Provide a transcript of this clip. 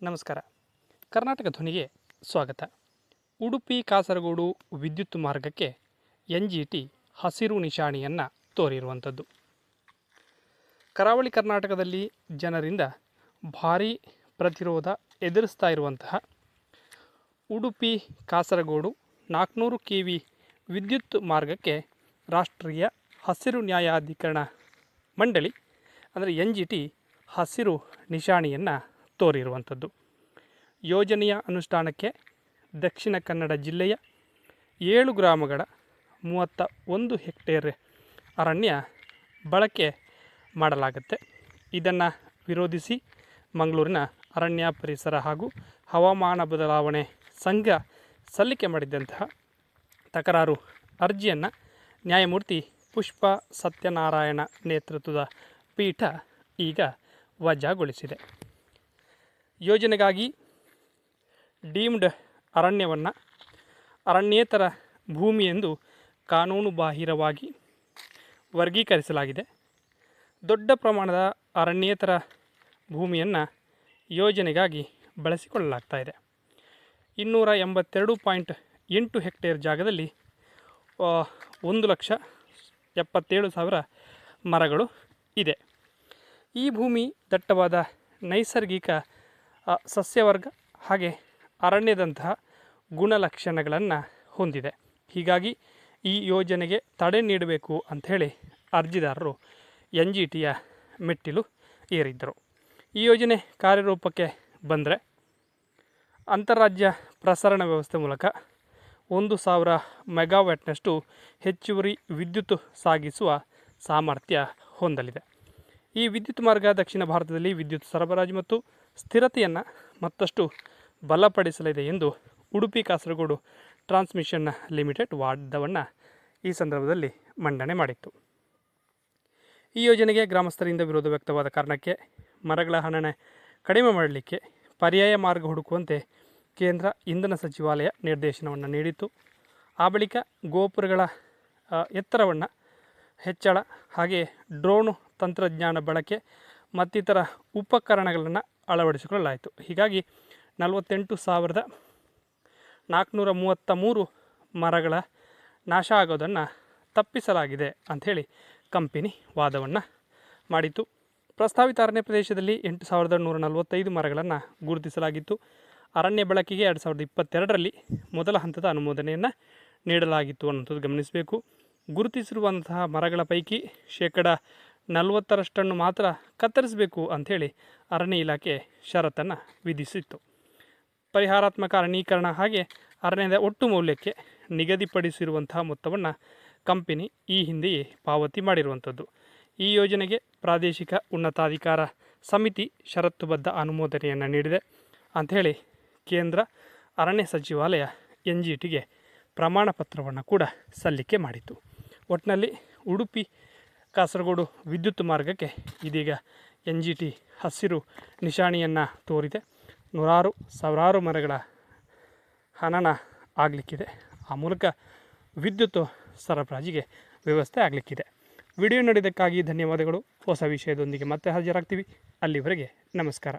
ನಮಸ್ಕಾರ. ಕರ್ನಾಟಕ ಧ್ವನಿಗೆ ಸ್ವಾಗತ. ಉಡುಪಿ ಕಾಸರಗೋಡು ವಿದ್ಯುತ್ ಮಾರ್ಗಕ್ಕೆ NGT ಹಸಿರು ನಿಶಾನೆಯನ್ನು ತೋರಿರುವಂಥದ್ದು. ಕರಾವಳಿ ಕರ್ನಾಟಕದಲ್ಲಿ ಜನರಿಂದ ಭಾರೀ ಪ್ರತಿರೋಧ ಎದುರಿಸ್ತಾ ಇರುವಂತಹ ಉಡುಪಿ ಕಾಸರಗೋಡು 400 kV ವಿದ್ಯುತ್ ಮಾರ್ಗಕ್ಕೆ ರಾಷ್ಟ್ರೀಯ ಹಸಿರು ನ್ಯಾಯಾಧಿಕರಣ ಮಂಡಳಿ ಅಂದರೆ NGT ಹಸಿರು ನಿಶಾನೆಯನ್ನು ತೋರಿರುವಂಥದ್ದು. ಯೋಜನೆಯ ಅನುಷ್ಠಾನಕ್ಕೆ ದಕ್ಷಿಣ ಕನ್ನಡ ಜಿಲ್ಲೆಯ 7 ಗ್ರಾಮಗಳ 31 ಹೆಕ್ಟೇರ್ ಅರಣ್ಯ ಬಳಕೆ ಮಾಡಲಾಗುತ್ತೆ. ಇದನ್ನು ವಿರೋಧಿಸಿ ಮಂಗಳೂರಿನ ಅರಣ್ಯ ಪರಿಸರ ಹಾಗೂ ಹವಾಮಾನ ಬದಲಾವಣೆ ಸಂಘ ಸಲ್ಲಿಕೆ ಮಾಡಿದಂತಹ ತಕರಾರು ಅರ್ಜಿಯನ್ನು ನ್ಯಾಯಮೂರ್ತಿ ಪುಷ್ಪ ಸತ್ಯನಾರಾಯಣ ನೇತೃತ್ವದ ಪೀಠ ಈಗ ವಜಾಗೊಳಿಸಿದೆ. ಯೋಜನೆಗಾಗಿ ಡೀಮ್ಡ್ ಅರಣ್ಯವನ್ನು ಅರಣ್ಯೇತರ ಭೂಮಿ ಎಂದು ಕಾನೂನುಬಾಹಿರವಾಗಿ ವರ್ಗೀಕರಿಸಲಾಗಿದೆ. ದೊಡ್ಡ ಪ್ರಮಾಣದ ಅರಣ್ಯೇತರ ಭೂಮಿಯನ್ನು ಯೋಜನೆಗಾಗಿ ಬಳಸಿಕೊಳ್ಳಲಾಗ್ತಾ ಇದೆ. 282.8 ಹೆಕ್ಟೇರ್ ಜಾಗದಲ್ಲಿ 1,77,000 ಮರಗಳು ಇದೆ. ಈ ಭೂಮಿ ದಟ್ಟವಾದ ನೈಸರ್ಗಿಕ ಸಸ್ಯವರ್ಗ ಹಾಗೆ ಅರಣ್ಯದಂತಹ ಗುಣಲಕ್ಷಣಗಳನ್ನು ಹೊಂದಿದೆ. ಹೀಗಾಗಿ ಈ ಯೋಜನೆಗೆ ತಡೆ ನೀಡಬೇಕು ಅಂಥೇಳಿ ಅರ್ಜಿದಾರರು NGTಯ ಮೆಟ್ಟಿಲು ಏರಿದ್ದರು. ಈ ಯೋಜನೆ ಕಾರ್ಯರೂಪಕ್ಕೆ ಬಂದರೆ ಅಂತಾರಾಜ್ಯ ಪ್ರಸರಣ ವ್ಯವಸ್ಥೆ ಮೂಲಕ 1,000 ಮೆಗಾವ್ಯಾಟ್ನಷ್ಟು ಹೆಚ್ಚುವರಿ ವಿದ್ಯುತ್ ಸಾಗಿಸುವ ಸಾಮರ್ಥ್ಯ ಹೊಂದಲಿದೆ. ಈ ವಿದ್ಯುತ್ ಮಾರ್ಗ ದಕ್ಷಿಣ ಭಾರತದಲ್ಲಿ ವಿದ್ಯುತ್ ಸರಬರಾಜು ಮತ್ತು ಸ್ಥಿರತೆಯನ್ನು ಮತ್ತಷ್ಟು ಬಲಪಡಿಸಲಿದೆ ಎಂದು ಉಡುಪಿ ಕಾಸರಗೋಡು ಟ್ರಾನ್ಸ್ಮಿಷನ್ ಲಿಮಿಟೆಡ್ ವಾದವನ್ನು ಈ ಸಂದರ್ಭದಲ್ಲಿ ಮಂಡನೆ ಮಾಡಿತ್ತು. ಈ ಯೋಜನೆಗೆ ಗ್ರಾಮಸ್ಥರಿಂದ ವಿರೋಧ ವ್ಯಕ್ತವಾದ ಕಾರಣಕ್ಕೆ ಮರಗಳ ಹಣನೆ ಕಡಿಮೆ ಮಾಡಲಿಕ್ಕೆ ಪರ್ಯಾಯ ಮಾರ್ಗ ಹುಡುಕುವಂತೆ ಕೇಂದ್ರ ಇಂಧನ ಸಚಿವಾಲಯ ನಿರ್ದೇಶನವನ್ನು ನೀಡಿತ್ತು. ಆ ಬಳಿಕ ಗೋಪುರಗಳ ಎತ್ತರವನ್ನು ಹೆಚ್ಚಳ ಹಾಗೆ ಡ್ರೋನ್ ತಂತ್ರಜ್ಞಾನ ಬಳಕೆ ಮತ್ತಿತರ ಉಪಕರಣಗಳನ್ನು ಅಳವಡಿಸಿಕೊಳ್ಳಲಾಯಿತು. ಹೀಗಾಗಿ 48,433 ಮರಗಳ ನಾಶ ಆಗೋದನ್ನು ತಪ್ಪಿಸಲಾಗಿದೆ ಅಂಥೇಳಿ ಕಂಪನಿ ವಾದವನ್ನು ಮಾಡಿತು. ಪ್ರಸ್ತಾವಿತ ಅರಣ್ಯ ಪ್ರದೇಶದಲ್ಲಿ 8,145 ಮರಗಳನ್ನು ಗುರುತಿಸಲಾಗಿತ್ತು. ಅರಣ್ಯ ಬಳಕೆಗೆ 2022ರಲ್ಲಿ ಮೊದಲ ಹಂತದ ಅನುಮೋದನೆಯನ್ನು ನೀಡಲಾಗಿತ್ತು ಅನ್ನೋಂಥದ್ದು ಗಮನಿಸಬೇಕು. ಗುರುತಿಸಿರುವಂತಹ ಮರಗಳ ಪೈಕಿ 40% ಮಾತ್ರ ಕತ್ತರಿಸಬೇಕು ಅಂಥೇಳಿ ಅರಣ್ಯ ಇಲಾಖೆ ಷರತ್ತನ್ನು ವಿಧಿಸಿತ್ತು. ಪರಿಹಾರಾತ್ಮಕ ಅರಣ್ಯೀಕರಣ ಹಾಗೆ ಅರಣ್ಯದ ಒಟ್ಟು ಮೌಲ್ಯಕ್ಕೆ ನಿಗದಿಪಡಿಸಿರುವಂತಹ ಮೊತ್ತವನ್ನು ಕಂಪನಿ ಈ ಹಿಂದೆಯೇ ಪಾವತಿ ಮಾಡಿರುವಂಥದ್ದು. ಈ ಯೋಜನೆಗೆ ಪ್ರಾದೇಶಿಕ ಉನ್ನತಾಧಿಕಾರ ಸಮಿತಿ ಷರತ್ತುಬದ್ಧ ಅನುಮೋದನೆಯನ್ನು ನೀಡಿದೆ ಅಂಥೇಳಿ ಕೇಂದ್ರ ಅರಣ್ಯ ಸಚಿವಾಲಯ NGTಗೆ ಪ್ರಮಾಣ ಪತ್ರವನ್ನು ಕೂಡ ಸಲ್ಲಿಕೆ ಮಾಡಿತು. ಒಟ್ಟಿನಲ್ಲಿ ಉಡುಪಿ ಕಾಸರಗೋಡು ವಿದ್ಯುತ್ ಮಾರ್ಗಕ್ಕೆ ಇದೀಗ NGT ಹಸಿರು ನಿಶಾನೆಯನ್ನು ತೋರಿದೆ. ಸಾವಿರಾರು ಮರಗಳ ಹನನ ಆಗಲಿಕ್ಕಿದೆ. ಆ ಮೂಲಕ ವಿದ್ಯುತ್ ಸರಬರಾಜಿಗೆ ವ್ಯವಸ್ಥೆ ಆಗಲಿಕ್ಕಿದೆ. ವಿಡಿಯೋ ನೋಡಿದ್ದಕ್ಕಾಗಿ ಧನ್ಯವಾದಗಳು. ಹೊಸ ವಿಷಯದೊಂದಿಗೆ ಮತ್ತೆ ಹಾಜರಾಗ್ತೀವಿ. ಅಲ್ಲಿವರೆಗೆ ನಮಸ್ಕಾರ.